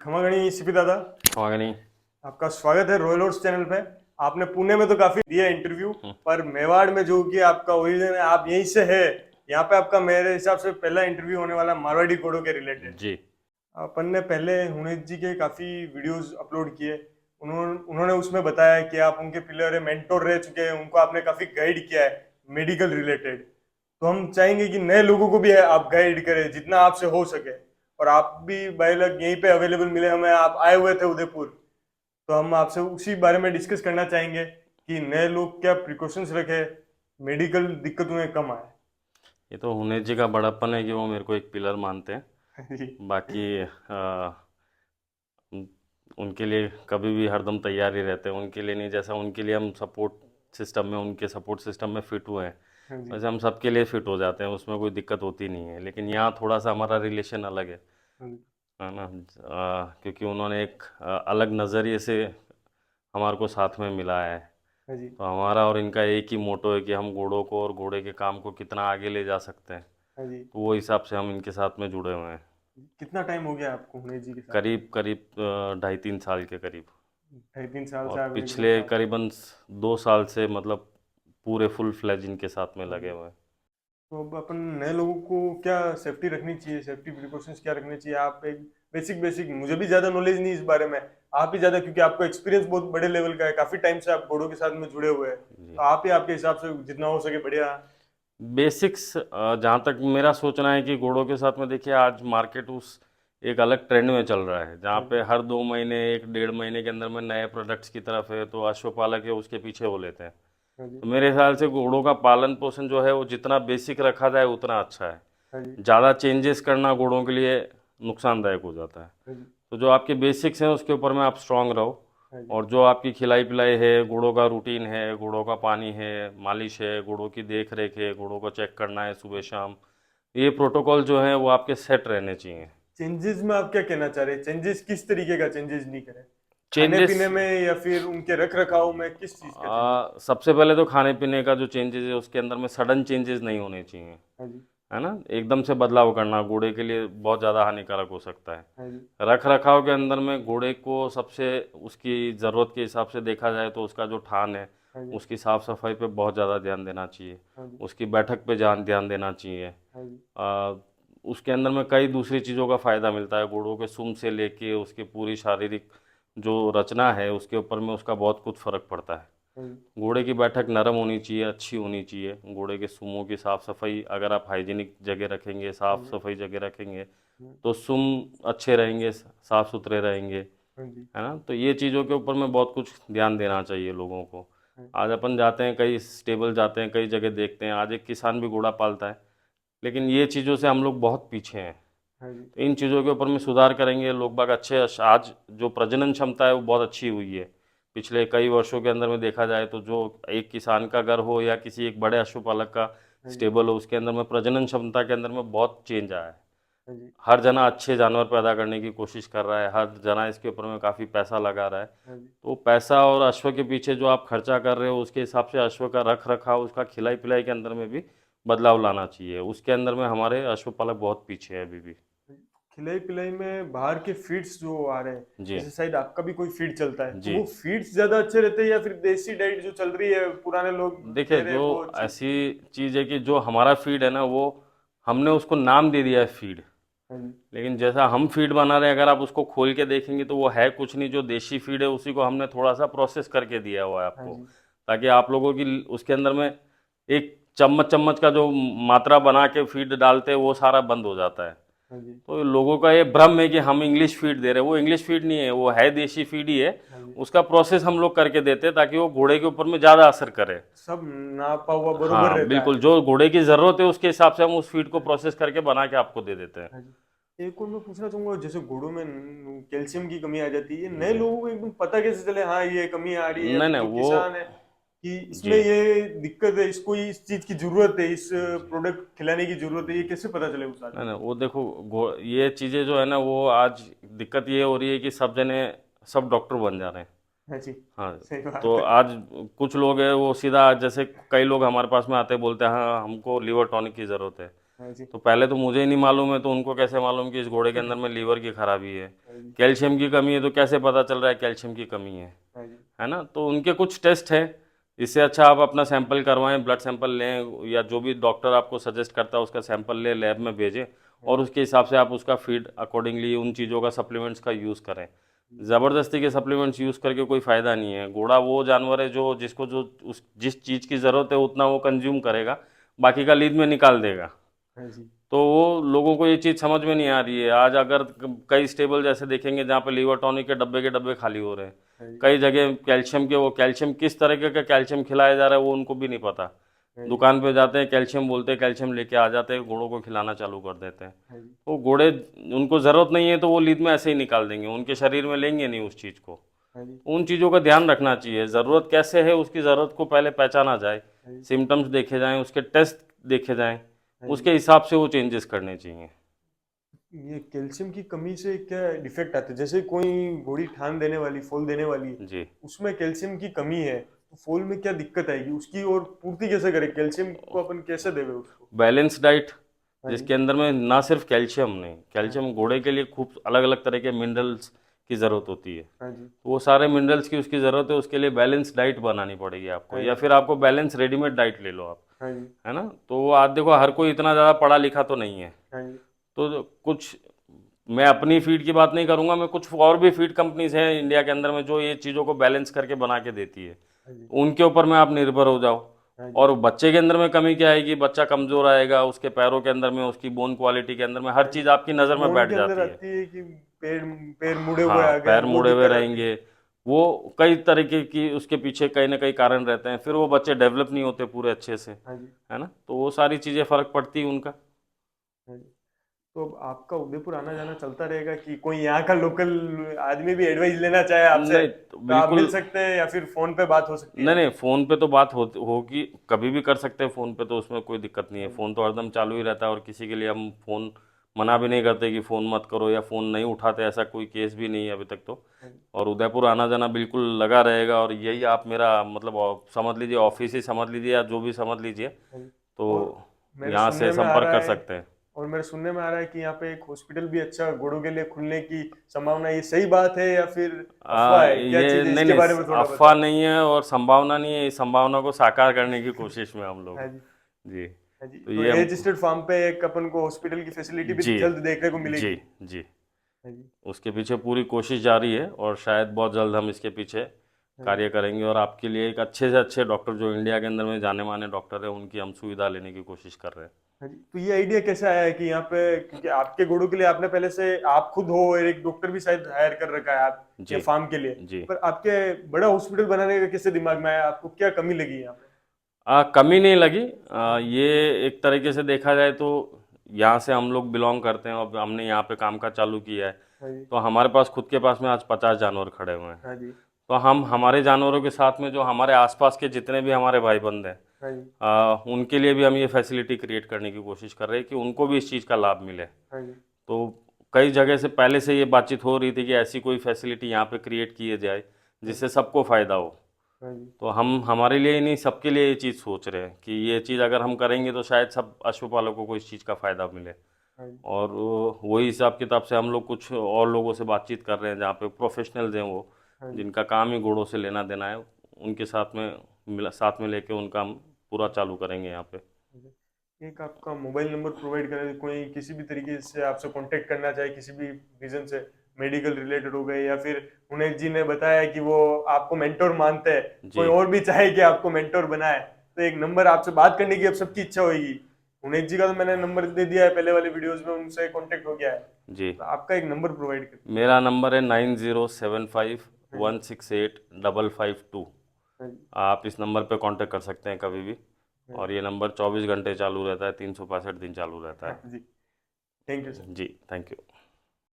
खमागणी CP दादा, खमागनी। आपका स्वागत है रॉयल ओट्स चैनल पे। आपने पुणे में तो काफी दिया इंटरव्यू, पर मेवाड़ में जो कि आपका ओरिजिन है, आप यहीं से है। यहाँ पे आपका मेरे हिसाब से पहला इंटरव्यू होने वाला मारवाड़ी घोड़ों के रिलेटेड। जी। अपन ने पहले हुनेश जी के काफी वीडियोस अपलोड किए। उन्होंने उसमें बताया कि आप उनके प्लेयर है, मेंटोर रह चुके हैं, उनको आपने काफी गाइड किया है मेडिकल रिलेटेड। तो हम चाहेंगे कि नए लोगों को भी आप गाइड करें जितना आपसे हो सके। और आप भी बाय लक यहीं पे अवेलेबल मिले हमें, आप आए हुए थे उदयपुर। तो हम आपसे उसी बारे में डिस्कस करना चाहेंगे कि नए लोग क्या प्रिकॉशंस रखे, मेडिकल दिक्कतों कम आए। ये तो हुनेश जी का बड़प्पन है कि वो मेरे को एक पिलर मानते हैं। जी। बाकी उन- उनके लिए कभी भी हरदम तैयार ही रहते हैं। उनके लिए नहीं, जैसा उनके लिए हम सपोर्ट सिस्टम में, उनके सपोर्ट सिस्टम में फिट हुए हैं, हाँ जी। वैसे हम सबके लिए फिट हो जाते हैं, उसमें कोई दिक्कत होती नहीं है। लेकिन यहाँ थोड़ा सा हमारा रिलेशन अलग हाँ जी। है ना। क्योंकि उन्होंने एक अलग नज़रिए से हमारे को साथ में मिलाया है। हाँ जी। तो हमारा और इनका एक ही मोटो है कि हम घोड़ों को और घोड़े के काम को कितना आगे ले जा सकते हैं। हाँ जी। तो वो हिसाब से हम इनके साथ में जुड़े हुए हैं। कितना टाइम हो गया आपको हुनेश जी के साथ में? करीब करीब 2.5-3 साल के करीब। 2.5-3 साल से और आप एकदम पिछले साथ। करीबन 2 साल से मतलब पूरे फुल फ्लैज इनके साथ में हाँ लगे जी। हुए हैं। तो अब अपन नए लोगों को क्या सेफ्टी रखनी चाहिए, सेफ्टी प्रिकॉशंस क्या रखने चाहिए? आप एक बेसिक बेसिक, मुझे भी ज्यादा नॉलेज नहीं इस बारे में, आप ही ज्यादा, क्योंकि आपको एक्सपीरियंस बहुत बड़े लेवल का है, काफी टाइम से आप घोड़ों के साथ में जुड़े हुए हैं, जी। तो आप ही आपके हिसाब से जितना हो सके बढ़िया। बेसिक्स, जहाँ तक मेरा सोचना है कि घोड़ों के साथ में, देखिए आज मार्केट उस एक अलग ट्रेंड में चल रहा है, जहाँ हाँ पे जी। हर 2 महीने 1-1.5 महीने के अंदर में नए प्रोडक्ट्स की तरफ है, तो अश्वपालक है उसके पीछे हो लेते हैं। हाँ जी। तो मेरे ख्याल से घोड़ों का पालन पोषण जो है वो जितना बेसिक रखा जाए उतना अच्छा है। हाँ जी। ज़्यादा चेंजेस करना घोड़ों के लिए नुकसानदायक हो जाता है। हाँ जी। तो जो आपके बेसिक्स हैं उसके ऊपर में आप स्ट्रांग रहो। हाँ जी। और जो आपकी खिलाई पिलाई है, घोड़ों का रूटीन है, घोड़ों का पानी है, मालिश है, घोड़ों की देख रेख है, घोड़ों को चेक करना है सुबह शाम, ये प्रोटोकॉल जो है वो आपके सेट रहने चाहिए। चेंजेस में आप क्या कहना चाह रहे हैं? चेंजेस किस तरीके का चेंजेस नहीं करें? खाने चेंजेस, पीने में या फिर उनके रख रखाव में, किस चीज का चेंजेस? सबसे पहले तो खाने पीने का जो चेंजेस है उसके अंदर में सडन चेंजेस नहीं होने चाहिए। हाँ जी। है ना, एकदम से बदलाव करना घोड़े के लिए बहुत ज़्यादा हानिकारक हो सकता है। हाँ जी। रख रखाव के अंदर में घोड़े को सबसे उसकी ज़रूरत के हिसाब से देखा जाए तो उसका जो थान है हाँ जी। उसकी साफ़ सफाई पे बहुत ज़्यादा ध्यान देना चाहिए। हाँ जी। उसकी बैठक पे ध्यान देना चाहिए। हाँ जी। आ, उसके अंदर में कई दूसरी चीज़ों का फ़ायदा मिलता है। घोड़ों के सूंड से लेके उसकी पूरी शारीरिक जो रचना है उसके ऊपर में उसका बहुत कुछ फ़र्क पड़ता है। हाँ जी। घोड़े की बैठक नरम होनी चाहिए, अच्छी होनी चाहिए। घोड़े के सूमों की साफ़ सफाई, अगर आप हाइजीनिक जगह रखेंगे, हाँ साफ़ जी। सफाई जगह रखेंगे हाँ तो सूम अच्छे रहेंगे, साफ़ सुथरे रहेंगे। जी। है ना, तो ये चीज़ों के ऊपर में बहुत कुछ ध्यान देना चाहिए लोगों को। हाँ आज अपन जाते हैं कई स्टेबल, जाते हैं कई जगह, देखते हैं आज एक किसान भी घोड़ा पालता है, लेकिन ये चीज़ों से हम लोग बहुत पीछे हैं। हाँ जी। तो इन चीज़ों के ऊपर में सुधार करेंगे लोग बाग अच्छे। आज जो प्रजनन क्षमता है वो बहुत अच्छी हुई है। पिछले कई वर्षों के अंदर में देखा जाए तो जो एक किसान का घर हो या किसी एक बड़े पशुपालक का हाँ जी। स्टेबल हो, उसके अंदर में प्रजनन क्षमता के अंदर में बहुत चेंज आया है। हाँ जी। हर जना अच्छे जानवर पैदा करने की कोशिश कर रहा है, हर जना इसके ऊपर में काफ़ी पैसा लगा रहा है। हाँ जी। तो पैसा और अश्व के पीछे जो आप खर्चा कर रहे हो उसके हिसाब से अश्व का रख रखाव, उसका खिलाई पिलाई के अंदर में भी बदलाव लाना चाहिए। उसके अंदर में हमारे अश्वपालक बहुत पीछे है अभी भी। खिलाई पिलाई में बाहर के फीड्स जो आ रहे हैं, जी। जैसे शायद आपका भी कोई फीड चलता है, तो जी। वो फीड्स ज्यादा अच्छे रहते हैं या फिर देसी डाइट जो चल रही है पुराने लोग देखिए, दे रहे जो हैं वो अच्छी? ऐसी चीज़ है कि जो हमारा फीड है ना, वो हमने उसको नाम दे दिया है फीड। हाँ जी। लेकिन जैसा हम फीड बना रहे हैं, अगर आप उसको खोल के देखेंगे तो वो है कुछ नहीं। जो देसी फीड है उसी को हमने थोड़ा सा प्रोसेस करके दिया हुआ है हाँ आपको, जी। ताकि आप लोगों की उसके अंदर में एक चम्मच चम्मच का जो मात्रा बना के फीड डालते हैं वो सारा बंद हो जाता है। हाँ जी। तो लोगों का ये भ्रम है कि हम इंग्लिश फीड दे रहे हैं, वो इंग्लिश फीड नहीं है, वो है देसी फीड ही है। हाँ जी। उसका प्रोसेस हम लोग करके देते हैं ताकि वो घोड़े के ऊपर में ज़्यादा असर करे। सब नापा हुआ बरोबर हाँ रहता बिल्कुल, है। जो घोड़े की ज़रूरत है उसके हिसाब से हम उस फीड को प्रोसेस करके बना के आपको दे देते हैं। हाँ जी। एक और मैं पूछना चाहूंगा, जैसे घोड़ों में कैल्शियम की कमी आ जाती है, ये नए जी। लोगों को एकदम पता कैसे चले हाँ ये कमी आ रही है, या नहीं फिर नहीं जो वो, किसान है कि इसमें जी, ये दिक्कत है, इसको इस चीज की जरूरत है, इस प्रोडक्ट खिलाने की जरूरत है, ये कैसे पता चले उस नहीं आदमी नहीं को? वो देखो, ये चीज़ें जो है ना, वो आज दिक्कत ये हो रही है कि सब जने सब डॉक्टर बन जा रहे हैं। हाँ जी। हाँ। सही तो बात है। आज कुछ लोग हैं वो सीधा, जैसे कई लोग हमारे पास में आते हैं बोलते हैं हाँ हमको लीवर टॉनिक की ज़रूरत है। हाँ जी। तो पहले तो मुझे ही नहीं मालूम है, तो उनको कैसे मालूम कि इस घोड़े के अंदर में लीवर की खराबी है, हाँ जी। कैल्शियम की कमी है, तो कैसे पता चल रहा है कैल्शियम की कमी हाँ जी। है ना। तो उनके कुछ टेस्ट है, इससे अच्छा आप अपना सैंपल करवाएं, ब्लड सैंपल लें, या जो भी डॉक्टर आपको सजेस्ट करता है उसका सैंपल ले, लैब में भेजें, और उसके हिसाब से आप उसका फीड अकॉर्डिंगली उन चीज़ों का सप्लीमेंट्स का यूज़ करें। ज़बरदस्ती के सप्लीमेंट्स यूज़ करके कोई फ़ायदा नहीं है। घोड़ा वो जानवर है जो जिसको जो उस जिस चीज़ की ज़रूरत है उतना वो कंज्यूम करेगा, बाकी का लीद में निकाल देगा। हाँ जी। तो वो लोगों को ये चीज़ समझ में नहीं आ रही है। आज अगर कई स्टेबल जैसे देखेंगे जहाँ पे लीवर टॉनिक के डब्बे खाली हो रहे हैं, हाँ जी। कई जगह कैल्शियम के, वो कैल्शियम किस तरीके का कैल्शियम खिलाया जा रहा है वो उनको भी नहीं पता। हाँ जी। दुकान पे जाते हैं, कैल्शियम बोलते हैं, कैल्शियम लेके आ जाते हैं, घोड़ों को खिलाना चालू कर देते हैं। हाँ जी। तो घोड़े, उनको ज़रूरत नहीं है तो वो लीद में ऐसे ही निकाल देंगे, उनके शरीर में लेंगे नहीं उस चीज़ को। हाँ जी। उन चीज़ों का ध्यान रखना चाहिए। ज़रूरत कैसे है उसकी ज़रूरत को पहले पहचाना जाए, हाँ जी। सिम्टम्स देखे जाएं, उसके टेस्ट देखे जाएं, हाँ जी। उसके हिसाब से वो चेंजेस करने चाहिए। ये कैल्शियम की कमी से क्या डिफेक्ट आते हैं? जैसे कोई घोड़ी ठान देने वाली, फोल देने वाली, जी। उसमें कैल्शियम की कमी है, तो फोल में क्या दिक्कत आएगी उसकी, और पूर्ति कैसे करें कैल्शियम को, अपन कैसे देवे उसको? बैलेंस डाइट, हाँ जी। जिसके अंदर में ना सिर्फ कैल्शियम नहीं, हाँ। कैल्शियम घोड़े के लिए खूब अलग अलग तरह के मिनरल्स की ज़रूरत होती है। हाँ जी। तो वो सारे मिनरल्स की उसकी ज़रूरत है, उसके लिए बैलेंस डाइट बनानी पड़ेगी आपको, हाँ या जी। फिर आपको बैलेंस रेडीमेड डाइट ले लो आप, हाँ जी। है ना। तो आज देखो हर कोई इतना ज़्यादा पढ़ा लिखा तो नहीं है, हाँ जी। तो कुछ, मैं अपनी फीड की बात नहीं करूंगा, मैं कुछ और भी फीड कंपनीज हैं इंडिया के अंदर में जो ये चीज़ों को बैलेंस करके बना के देती है, हाँ जी। उनके ऊपर में आप निर्भर हो जाओ। हाँ जी। और बच्चे के अंदर में कमी क्या आएगी, बच्चा कमज़ोर आएगा, उसके पैरों के अंदर में, उसकी बोन क्वालिटी के अंदर में, हर हाँ जी। चीज़ आपकी नज़र में बोन बैठ के अंदर जाती है। आती है कि पैर पैर मुड़े हुए हाँ, आ गए, पैर वो मुड़े हुए दिक्कत आती है। रहेंगे, वो कई तरीके की उसके पीछे कहीं ना कहीं कारण रहते हैं, फिर वो बच्चे डेवलप नहीं होते पूरे अच्छे से, हाँ जी। है ना। तो वो सारी चीज़ें फ़र्क पड़ती है उनका। हाँ जी। तो अब आपका उदयपुर आना जाना चलता रहेगा, कि कोई यहाँ का लोकल आदमी भी एडवाइस लेना चाहे आपसे, नहीं तो तो आप मिल बिल्कुल, सकते हैं, या फिर फोन पे बात हो सकती है नहीं नहीं, आपकी? फ़ोन पे तो बात होगी, कभी भी कर सकते हैं फ़ोन पे, तो उसमें कोई दिक्कत नहीं है। हाँ जी। फ़ोन तो हरदम चालू ही रहता है, और किसी के लिए हम फ़ोन मना भी नहीं करते कि फ़ोन मत करो, या फ़ोन नहीं उठाते, ऐसा कोई केस भी नहीं है अभी तक तो। हाँ जी। और उदयपुर आना जाना बिल्कुल लगा रहेगा, और यही आप मेरा मतलब समझ लीजिए, ऑफिस ही समझ लीजिए, या जो भी समझ लीजिए, हाँ जी। तो और मेरे यहाँ से सुनने में आ संपर्क रहा कर है सकते हैं। और मेरे सुनने में आ रहा है कि यहाँ पे एक हॉस्पिटल भी अच्छा घोड़ों के लिए खुलने की संभावना है, ये सही बात है या फिर अफवाह है? क्या ये चीज़ है, नहीं इसके नहीं, बारे में थोड़ा अफवाह बताओ। नहीं है और संभावना नहीं है, इस संभावना को साकार करने की कोशिश में हम लोग हाँ हैं। जी। जी। हाँ जी। तो तो ये हम, एज स्टेट फार्म पे एक अपन को हॉस्पिटल की फैसिलिटी भी जी जल्द देखने को जी मिलेगी। जी, हाँ जी। उसके पीछे पूरी कोशिश जारी है, और शायद बहुत जल्द हम इसके पीछे हाँ जी। कार्य करेंगे, और आपके लिए एक अच्छे से अच्छे डॉक्टर जो इंडिया के अंदर में जाने माने डॉक्टर हैं उनकी हम सुविधा लेने की कोशिश कर रहे हैं। हाँ जी। तो ये आइडिया कैसे आया है कि यहाँ पे, क्योंकि आपके घोड़ों के लिए आपने पहले से आप खुद हो और एक डॉक्टर भी शायद हायर कर रखा है आपके जी फार्म के लिए, जी। पर आपके बड़ा हॉस्पिटल बनाने का कैसे दिमाग में आया? आपको क्या कमी लगी यहाँ पे? कमी नहीं लगी। ये एक तरीके से देखा जाए तो यहाँ से हम लोग बिलोंग करते हैं, और हमने यहाँ पे काम काज चालू किया है, हाँ जी। तो हमारे पास खुद के पास में आज 50 जानवर खड़े हुए हैं। हाँ जी। तो हम हमारे जानवरों के साथ में जो हमारे आसपास के जितने भी हमारे भाई बंद हैं, हाँ जी। उनके लिए भी हम ये फैसिलिटी क्रिएट करने की कोशिश कर रहे हैं कि उनको भी इस चीज़ का लाभ मिले। हाँ जी। तो कई जगह से पहले से ये बातचीत हो रही थी कि ऐसी कोई फैसिलिटी यहाँ पे क्रिएट किए जाए हाँ जिससे सबको फ़ायदा हो। हाँ जी। तो हम हमारे लिए ही नहीं, सबके लिए ये चीज़ सोच रहे हैं कि ये चीज़ अगर हम करेंगे तो शायद सब अश्वपालकों को इस चीज़ का फ़ायदा मिले। हाँ जी। और वही हिसाब किताब से हम लोग कुछ और लोगों से बातचीत कर रहे हैं जहाँ पे प्रोफेशनल्स हैं वो, हाँ जी। जिनका काम ही घोड़ों से लेना देना है, उनके साथ में साथ में लेके उनका हम पूरा चालू करेंगे यहाँ पे। हाँ जी। एक आपका मोबाइल नंबर प्रोवाइड करें, कोई किसी भी तरीके से आपसे कांटेक्ट करना चाहे, किसी भी रीजन से, मेडिकल रिलेटेड हो गए, या फिर उन्हें जी ने बताया कि वो आपको मेंटोर मानते हैं, कोई जी और भी चाहे कि आपको मेंटोर बनाए, तो एक नंबर आपसे बात करने की अब सबकी इच्छा होगी। उन्हें जी का तो मैंने नंबर दे दिया है पहले वाले वीडियोस में, उनसे कांटेक्ट हो गया है, जी। तो आपका एक नंबर प्रोवाइड कर। मेरा नंबर है 9075 हाँ जी। 168 552। हाँ जी। आप इस नंबर पे कांटेक्ट कर सकते हैं कभी भी, हाँ और ये नंबर 24 घंटे चालू रहता है, 365 दिन चालू रहता हाँ है। जी। Thank you sir. जी, थैंक यू।